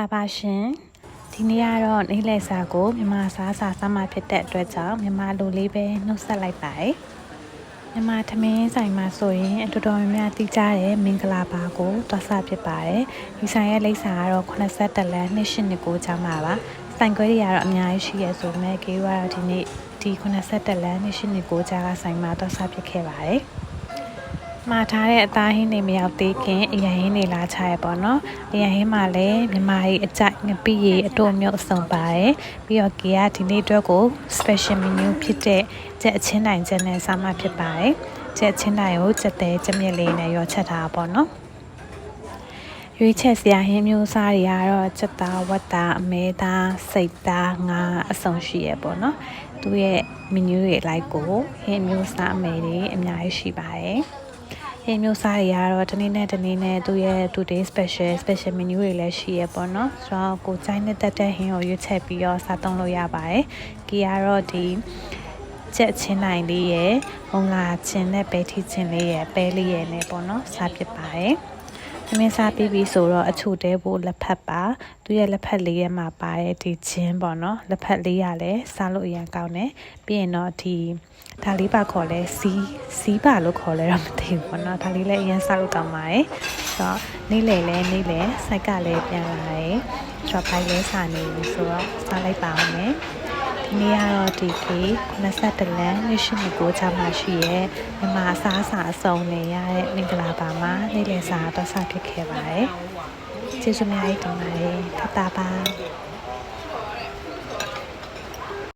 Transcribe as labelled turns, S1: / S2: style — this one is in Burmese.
S1: လာပါရှင်ဒီနေ့ကတော့နေ့လည်စာကိုမြန်မာစားမှဖြစ်တဲ့အတွက်ကြောင့်မြန်မာလိုလေးပဲနှုတ်ဆက်လိုက်ပါတယ်မြန်မာထမင်းဆိုင်မှာဆိုရင်အတော်တော်များများသိကြတဲ့မင်္ဂလာပါကိုတွားဆဖြစ်ပါတယ်ဒီဆိုင်ရဲ့လိပ်စာကတော့81လမ်း2829ကျောင်းမှာပါဆိုင်ခွဲတွေကတော့အများကြီးရှိရဆိုပေမဲ့ကေကတော့ဒီနေ့ဒီ81လမ်း2829ကျောင်းကဆိုင်မှာတွားဆဖြစ်ခဲ့ပါတယ်မှာထားတဲ့အသားဟင်းတွေမရောက်သေးခင်အရင်ဟင်းတွေလာချရပေါ့နော်အရင်ဟင်းမှာလည်းမြန်မာကြီးအကြိုက်ငပိရီအတိုးမျိုးအစုံပါတယ်ပြီးတော့ကေကဒီနေ့အတွက်ကို special menu ဖြစ်တဲ့ကြက်အချင်းတိုင်ကြက်နဲ့စားမှဖြစ်ပါတယ်ကြက်အချင်းတိုင်ကိုကြက်သေးကြက်မြက်လေးနဲ့ရောချက်ထားပေါ့နော်ရွေးချက်စရာဟင်းမျိုးစားတွေကတော့ကြက်သားဝက်သားအမဲသားစိတ်သားငါအစုံရှိရပေါ့နော်သူရဲ့ menu တွေအလိုက်ကိုဟင်းမျိုးစားအမဲတွေအများကြီးရှိပါတယ်ဟင်းမျိုးစားတွေကတော့တနေ့နဲ့သူရဲ့ today special menu တွေလည်းရှိရပေါ့နော်ဆိုတော့ကိုကြိုင်းနဲ့တက်တဲ့ဟင်းကိုရွေးချက်ပြီးတော့စားသုံးလို့ရပါတယ်ကေကတော့ဒီကြက်ချင်းနိုင်လေးရယ်မုံလာချင်းနဲ့ပဲထီချင်းလေးရယ်ပဲလေးရယ်နဲ့ပေါ့နော်စားဖြစ်ပါတယ်သမင်းစားပြီးပြီဆိုတော့အချိုတဲဖို့လက်ဖက်ပါသူရဲ့လက်ဖက်လေးရဲ့မှာပါတဲ့ဒီချင်းပေါ့နော်လက်ဖက်လေးရလည်းစားလို့အရင်ကောင်းတယ်ပြီးရင်တော့ဒီဒါလေးပါခေါ်လဲစီးပါလို့ခေါ်လဲတော့မသိဘူးပေါ့နော်ဒါလေးလည်းအရင်စားလို့ကောင်းပါတယ်ဆိုတော့နေ့လည်စိုက်ကလည်းပြန်လာတယ်ဆိုတော့ဘိုင်လဲစားနေပြီဆိုတော့စားလိုက်ပါဦးမယ်ဒီနေ့ကတော့ဒီကေ21လမ်း2829ကျောင်းမှာရှိရဲမြန်မာအစားအစာအစုံနေရတဲ့မင်္ဂလာပါမှာနေ့လည်စာတော့စဖြစ်ခဲ့ပါတယ်ကျေးဇူးများကြီးတင်ပါတယ်ထပ်တာပါ